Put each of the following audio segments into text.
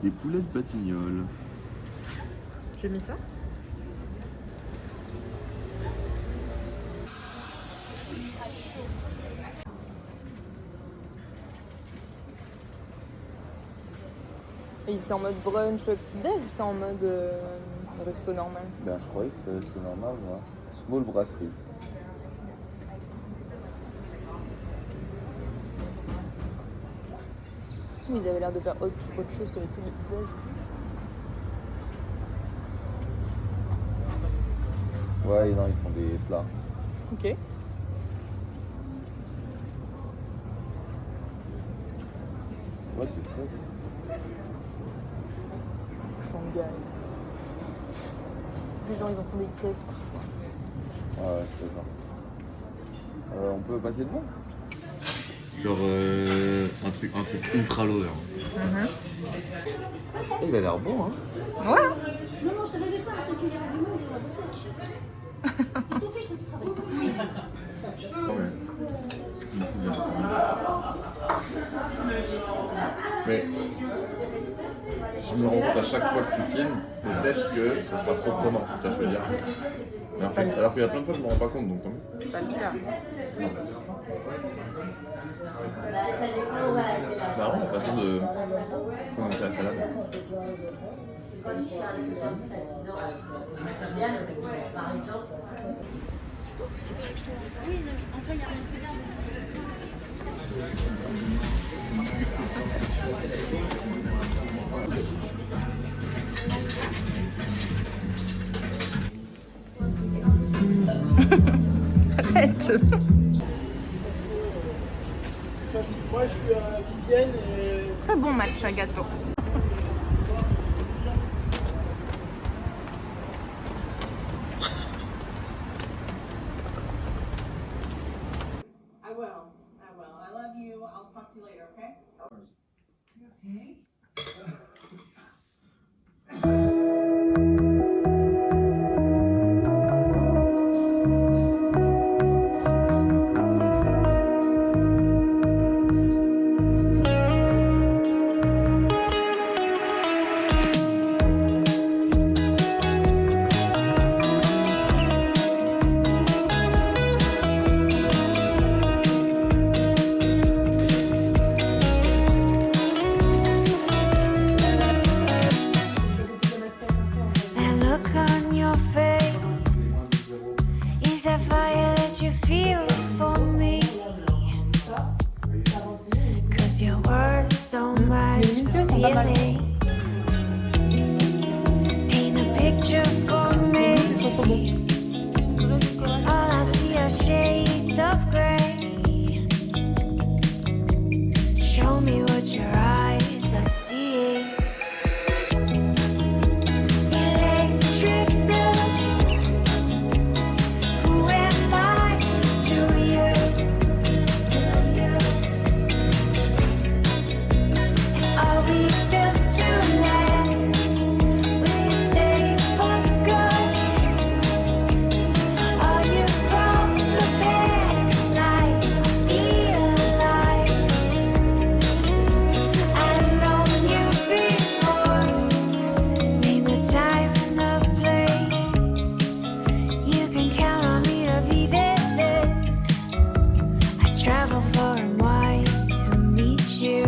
des poulettes Batignolles. J'ai mis ça. Et c'est en mode brunch petit-déj ou c'est en mode resto normal? Ben, je croyais que c'était resto normal, moi. Small brasserie. Ils avaient l'air de faire autre chose que les trucs de petit-déj. Ouais, non, ils font des plats. Ok. Ouais, c'est chouette. Shanghai. Les gens, ils en font des caisses parfois. Ouais, c'est ça. On peut passer devant? Genre un truc ultra lourd. Il a l'air bon, hein? Ouais. Non, non, je ne l'avais pas, la cuillère à limon, il va de sèche. Il t'en fiche de tout travail. Mais si je me rends compte à chaque fois que tu filmes, peut-être que ce sera trop prenant, tu vois ce que je veux dire. Mais après, alors qu'il y a plein de fois que je me rends pas compte, donc quand même. C'est pas le cas. Marrant la façon de commencer la salade. Oui, en fait, il y a rien de bien. Arrête. Moi je suis à Vivienne et Très bon match à gâteau. I will. I love you. I'll talk to you later, okay? Okay. That look on your face, is that fire that you feel for me? 'Cause your words don't match the feeling. Paint a picture for me. 'Cause all I see are shades of gray. Show me what your eyes are seeing. Electric blue. Who am I to you? And are we built to last? Will you stay for good? Are you from the past life? Feel alive. I've known you before. Name the time and the place. You can count on me to be there. I travel far and wide to meet you.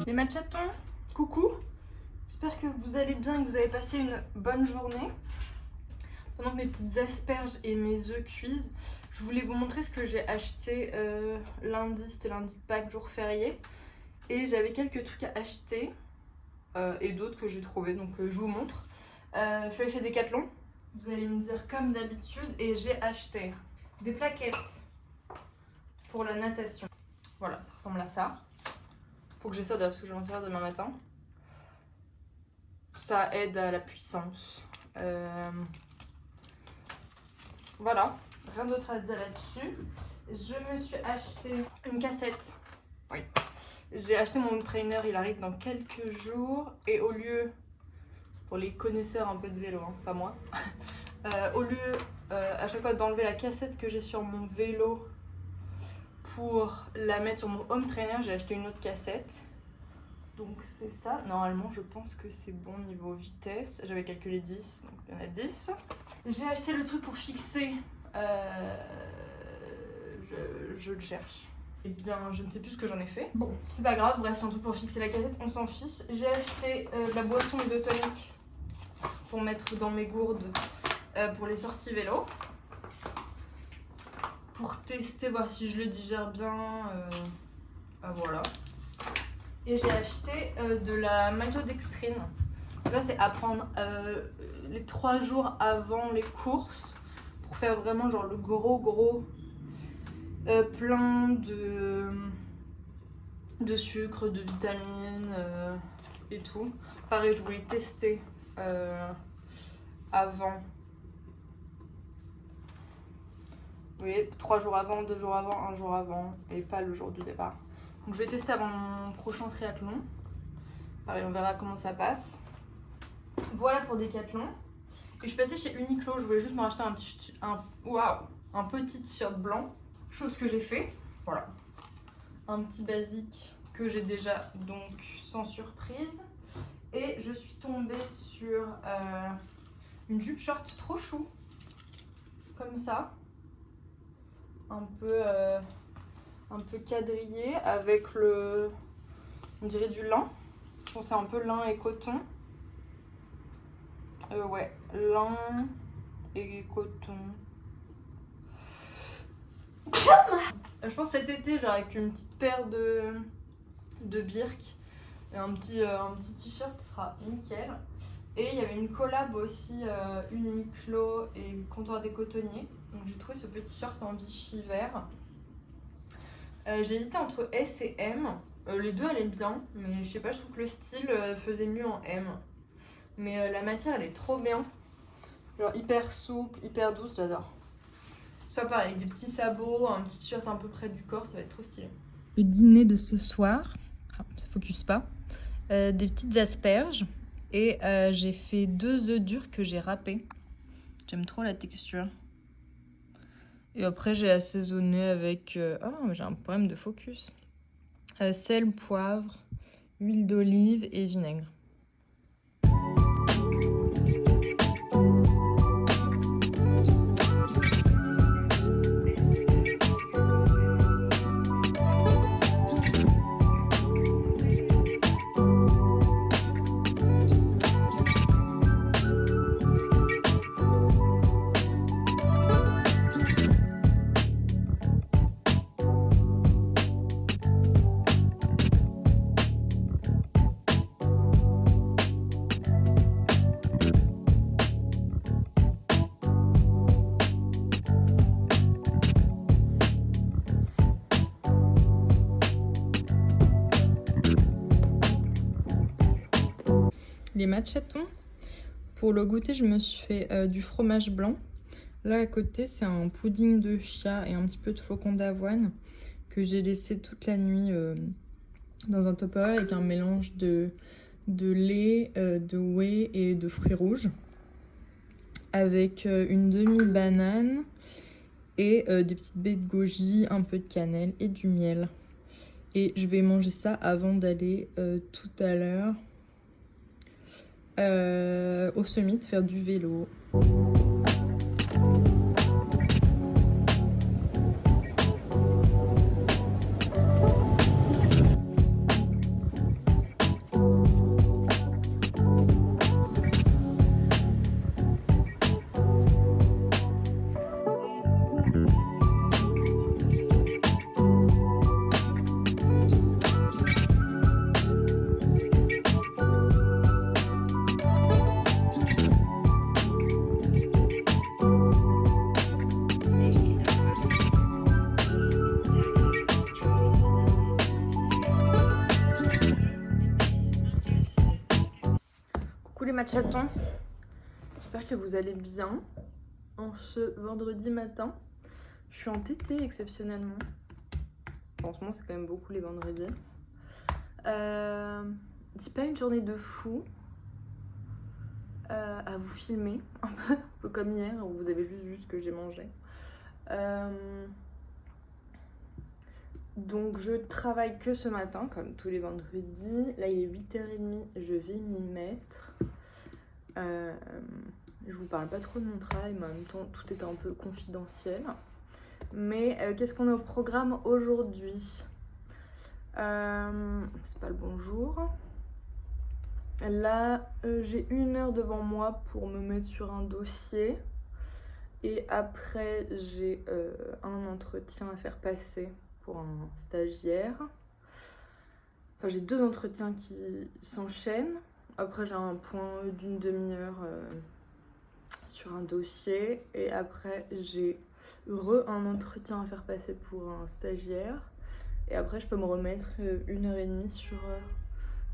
Les matchatons, coucou. J'espère que vous allez bien et que vous avez passé une bonne journée. Pendant que mes petites asperges et mes œufs cuisent, je voulais vous montrer ce que j'ai acheté lundi. C'était lundi de Pâques, jour férié. Et j'avais quelques trucs à acheter et d'autres que j'ai trouvé, donc je vous montre. Je suis allée chez Decathlon, vous allez me dire comme d'habitude, et j'ai acheté des plaquettes pour la natation. Voilà, ça ressemble à ça. Faut que j'ai ça parce que je vais m'en servir demain matin. Ça aide à la puissance. Voilà, rien d'autre à dire là-dessus. Je me suis acheté une cassette. Oui. J'ai acheté mon home trainer, il arrive dans quelques jours. Et au lieu, pour les connaisseurs un peu de vélo, hein, pas moi, au lieu à chaque fois d'enlever la cassette que j'ai sur mon vélo pour la mettre sur mon home trainer, j'ai acheté une autre cassette. Donc c'est ça. Normalement, je pense que c'est bon niveau vitesse. J'avais calculé 10, donc il y en a 10. J'ai acheté le truc pour fixer. Je le cherche. Eh bien, je ne sais plus ce que j'en ai fait. Bon, c'est pas grave. Bref, c'est un truc pour fixer la cassette, on s'en fiche. J'ai acheté de la boisson isotonique pour mettre dans mes gourdes pour les sorties vélo. Pour tester, voir si je le digère bien. Voilà. Et j'ai acheté de la maltodextrine. Ça, c'est à prendre les 3 jours avant les courses pour faire vraiment genre le gros plein de sucre, de vitamines et tout. Pareil, je voulais tester avant. Vous voyez, 3 jours avant, 2 jours avant, 1 jour avant et pas le jour du départ. Donc je vais tester avant mon prochain triathlon. Pareil, on verra comment ça passe. Voilà pour Decathlon. Et je suis passée chez Uniqlo, je voulais juste me racheter un petit t-shirt blanc. Chose que j'ai fait. Voilà. Un petit basique que j'ai déjà, donc sans surprise. Et je suis tombée sur une jupe short trop chou. Comme ça. Un peu quadrillé avec on dirait du lin. Bon, c'est un peu lin et coton. Ouais, lin et coton. Je pense cet été, genre avec une petite paire de Birk et un petit t-shirt, ce sera nickel. Et il y avait une collab aussi, Uniqlo et Comptoir des Cotonniers. Donc j'ai trouvé ce petit short en Vichy vert. J'ai hésité entre S et M. Les deux allaient bien, mais je sais pas, je trouve que le style faisait mieux en M. Mais la matière elle est trop bien. Genre hyper souple, hyper douce, j'adore. Soit pareil, avec des petits sabots, un petit t-shirt un peu près du corps, ça va être trop stylé. Le dîner de ce soir, ça focus pas, des petites asperges et j'ai fait 2 œufs durs que j'ai râpés. J'aime trop la texture. Et après j'ai assaisonné avec... j'ai un problème de focus. Sel, poivre, huile d'olive et vinaigre. Les matchatons. Pour le goûter, je me suis fait du fromage blanc. Là à côté, c'est un pudding de chia et un petit peu de flocons d'avoine que j'ai laissé toute la nuit dans un Tupperware avec un mélange de lait, de whey et de fruits rouges. Avec une demi-banane et des petites baies de goji, un peu de cannelle et du miel. Et je vais manger ça avant d'aller tout à l'heure au summit faire du vélo. Coucou les matchatons, j'espère que vous allez bien en ce vendredi matin. Je suis en TT exceptionnellement. En ce moment c'est quand même beaucoup les vendredis. C'est pas une journée de fou à vous filmer, un peu comme hier où vous avez juste vu ce que j'ai mangé. Donc je travaille que ce matin, comme tous les vendredis. Là il est 8h30, je vais m'y mettre. Je vous parle pas trop de mon travail, mais en même temps tout est un peu confidentiel. Mais qu'est-ce qu'on a au programme aujourd'hui? C'est pas le bonjour. Là j'ai 1 heure devant moi pour me mettre sur un dossier. Et après j'ai un entretien à faire passer pour un stagiaire. Enfin j'ai 2 entretiens qui s'enchaînent. Après j'ai un point d'une demi-heure sur un dossier. Et après j'ai un entretien à faire passer pour un stagiaire. Et après je peux me remettre 1h30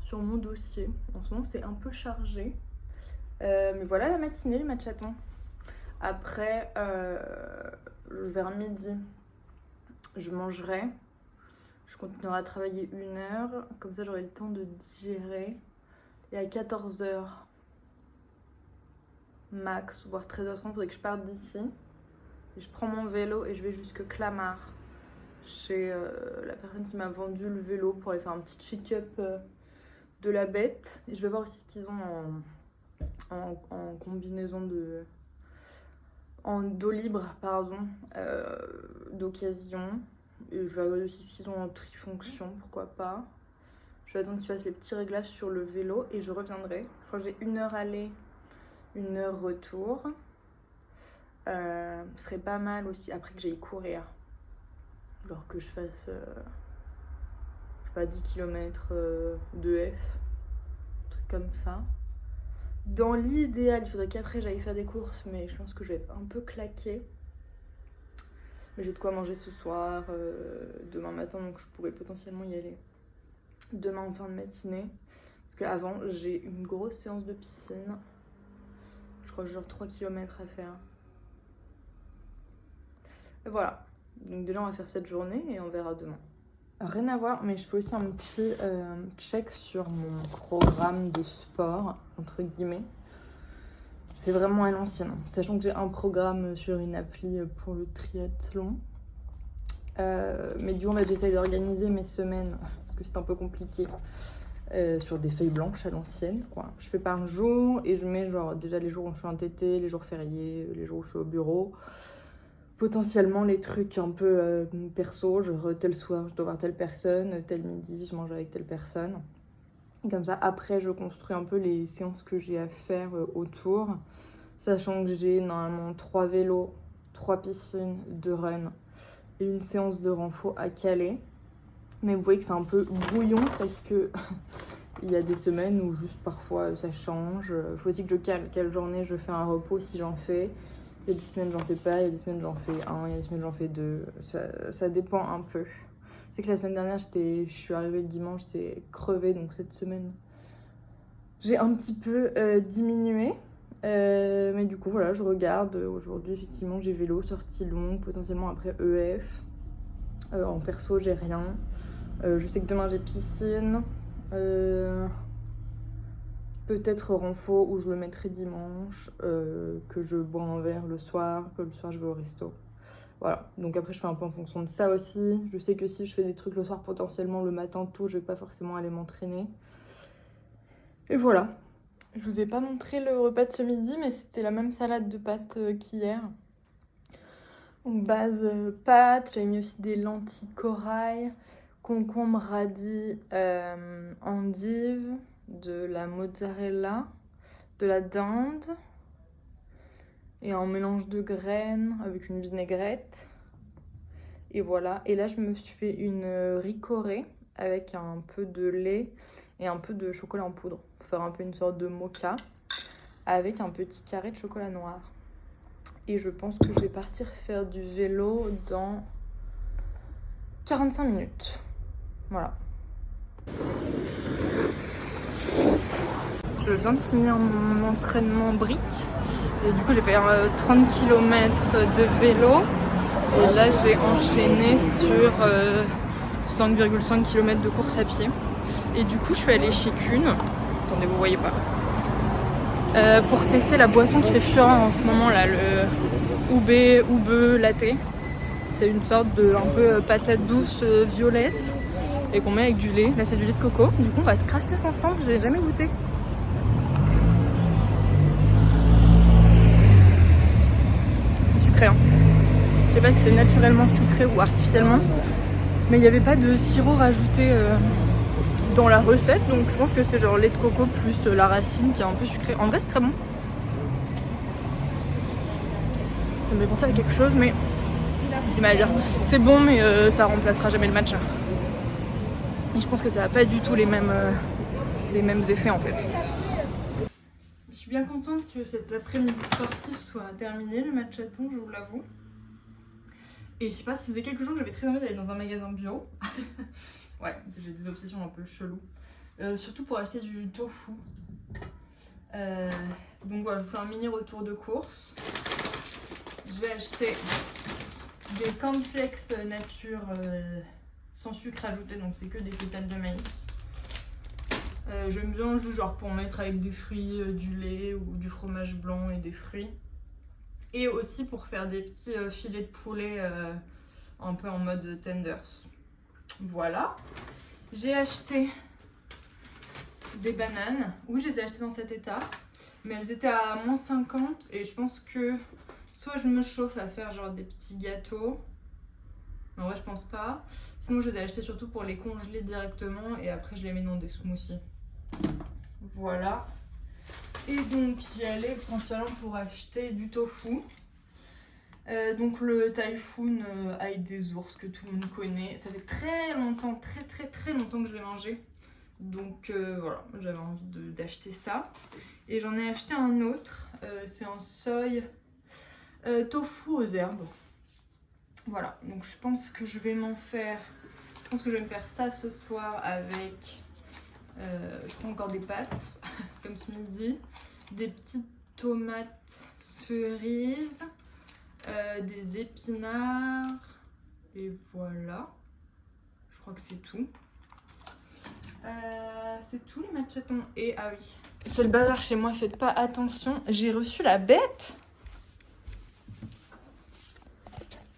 sur mon dossier. En ce moment c'est un peu chargé. Mais voilà la matinée les matchatons. Après vers midi je mangerai. Je continuerai à travailler 1 heure. Comme ça j'aurai le temps de digérer. Et à 14h max, voire 13h30, il faudrait que je parte d'ici. Et je prends mon vélo et je vais jusque Clamart. Chez la personne qui m'a vendu le vélo pour aller faire un petit check-up de la bête. Et je vais voir aussi ce qu'ils ont en combinaison d'eau libre, d'occasion. Et je vais regarder aussi ce qu'ils ont en trifonction, pourquoi pas. Je vais attendre qu'ils fassent les petits réglages sur le vélo et je reviendrai. Je crois que j'ai 1 heure aller, 1 heure retour. Ce serait pas mal aussi après que j'aille courir. Alors que je fasse, je sais pas, 10 km de F, un truc comme ça. Dans l'idéal, il faudrait qu'après j'aille faire des courses, mais je pense que je vais être un peu claquée. Mais j'ai de quoi manger ce soir, demain matin, donc je pourrais potentiellement y aller demain en fin de matinée. Parce qu'avant, j'ai une grosse séance de piscine. Je crois que j'ai genre 3 km à faire. Et voilà. Donc déjà, on va faire cette journée et on verra demain. Rien à voir, mais je fais aussi un petit check sur mon programme de sport, entre guillemets. C'est vraiment à l'ancienne, sachant que j'ai un programme sur une appli pour le triathlon. Mais du coup, en fait, j'essaye d'organiser mes semaines, parce que c'est un peu compliqué, sur des feuilles blanches à l'ancienne, quoi. Je fais par jour et je mets genre déjà les jours où je suis en TT, les jours fériés, les jours où je suis au bureau. Potentiellement les trucs un peu perso, genre tel soir je dois voir telle personne, tel midi je mange avec telle personne. Et comme ça après je construis un peu les séances que j'ai à faire autour, sachant que j'ai normalement 3 vélos, 3 piscines, 2 runs et une séance de renfo à caler. Mais vous voyez que c'est un peu brouillon parce que il y a des semaines où juste parfois ça change. Il faut aussi que je cale quelle journée je fais un repos si j'en fais. Il y a des semaines j'en fais pas, il y a des semaines j'en fais 1, il y a des semaines j'en fais 2. Ça dépend un peu. Je sais que la semaine dernière, je suis arrivée le dimanche, j'étais crevée, donc cette semaine, j'ai un petit peu diminué. Mais du coup, voilà, je regarde. Aujourd'hui, effectivement, j'ai vélo, sortie longue, potentiellement après EF. En perso, j'ai rien. Je sais que demain, j'ai piscine. Peut-être renfo où je le mettrai dimanche, que je bois un verre le soir, que le soir je vais au resto. Voilà, donc après je fais un peu en fonction de ça aussi. Je sais que si je fais des trucs le soir, potentiellement le matin tôt, je vais pas forcément aller m'entraîner. Et voilà, je vous ai pas montré le repas de ce midi, mais c'était la même salade de pâtes qu'hier. Donc base pâtes, j'avais mis aussi des lentilles corail, concombre, radis, endives, de la mozzarella, de la dinde et un mélange de graines avec une vinaigrette. Et voilà. Et là, je me suis fait une ricorée avec un peu de lait et un peu de chocolat en poudre pour faire un peu une sorte de mocha avec un petit carré de chocolat noir. Et je pense que je vais partir faire du vélo dans 45 minutes. Voilà. Je viens de finir mon entraînement brique et du coup j'ai fait 30 km de vélo et là j'ai enchaîné sur 5,5 km de course à pied et du coup je suis allée chez Kuhn, attendez vous voyez pas, pour tester la boisson qui fait fureur en ce moment là, le Ube Latte. c'est une sorte de un peu patate douce violette et qu'on met avec du lait. Là c'est du lait de coco. Du coup on va cracher cet instant, je l'ai jamais goûté. C'est sucré hein. Je sais pas si c'est naturellement sucré ou artificiellement. Mais il n'y avait pas de sirop rajouté dans la recette. Donc je pense que c'est genre lait de coco plus la racine qui est un peu sucré. En vrai c'est très bon. Ça me fait penser à quelque chose mais j'ai du mal à dire. C'est bon mais ça remplacera jamais le matcha. Et je pense que ça n'a pas du tout les mêmes effets en fait. Je suis bien contente que cet après-midi sportif soit terminé, le matchathon, je vous l'avoue. Et je sais pas, ça faisait quelques jours que j'avais très envie d'aller dans un magasin bio. Ouais, j'ai des obsessions un peu cheloues. Surtout pour acheter du tofu. Donc voilà, je vous fais un mini retour de course. J'ai acheté des cornflakes nature sans sucre ajouté, donc c'est que des pétales de maïs. J'aime bien juste genre pour mettre avec des fruits, du lait ou du fromage blanc et des fruits. Et aussi pour faire des petits filets de poulet un peu en mode tenders. Voilà. J'ai acheté des bananes. Oui, je les ai achetées dans cet état. Mais elles étaient à moins 50 et je pense que soit je me chauffe à faire genre des petits gâteaux. Mais en vrai, je pense pas. Sinon, je les ai achetées surtout pour les congeler directement et après je les mets dans des smoothies. Voilà. Et donc j'y allais principalement pour acheter du tofu. Donc le typhoon ail des ours que tout le monde connaît. Ça fait très longtemps, très longtemps que je l'ai mangé. Donc voilà, j'avais envie d'acheter ça. Et j'en ai acheté un autre. C'est un soy tofu aux herbes. Voilà, donc je pense que je vais m'en faire. Je pense que je vais me faire ça ce soir avec. Je prends encore des pâtes, comme ce midi, des petites tomates cerises, des épinards, et voilà. Je crois que c'est tout. C'est tout les matchatons. Et ah oui, c'est le bazar chez moi, faites pas attention. J'ai reçu la bête.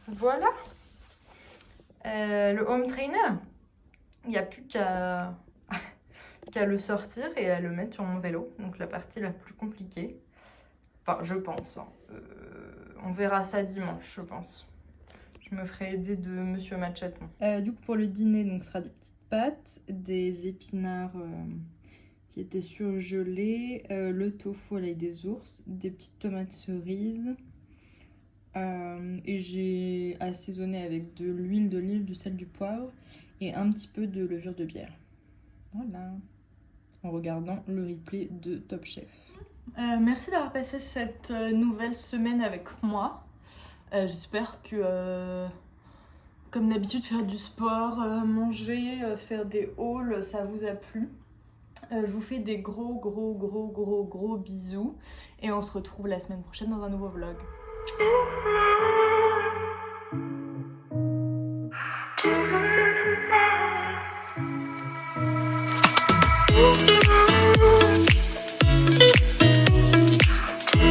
Voilà. Le home trainer. Il n'y a plus qu'à le sortir et à le mettre sur mon vélo. Donc la partie la plus compliquée. Enfin, je pense. Hein. On verra ça dimanche, je pense. Je me ferai aider de Monsieur Matchaton. Du coup, pour le dîner, donc, ce sera des petites pâtes, des épinards qui étaient surgelés, le tofu à l'ail des ours, des petites tomates cerises. Et j'ai assaisonné avec de l'huile d'olive, du sel, du poivre et un petit peu de levure de bière. Voilà. En regardant le replay de Top Chef. Merci d'avoir passé cette nouvelle semaine avec moi. J'espère que, comme d'habitude, faire du sport, manger, faire des hauls, ça vous a plu. Je vous fais des gros bisous. Et on se retrouve la semaine prochaine dans un nouveau vlog. Do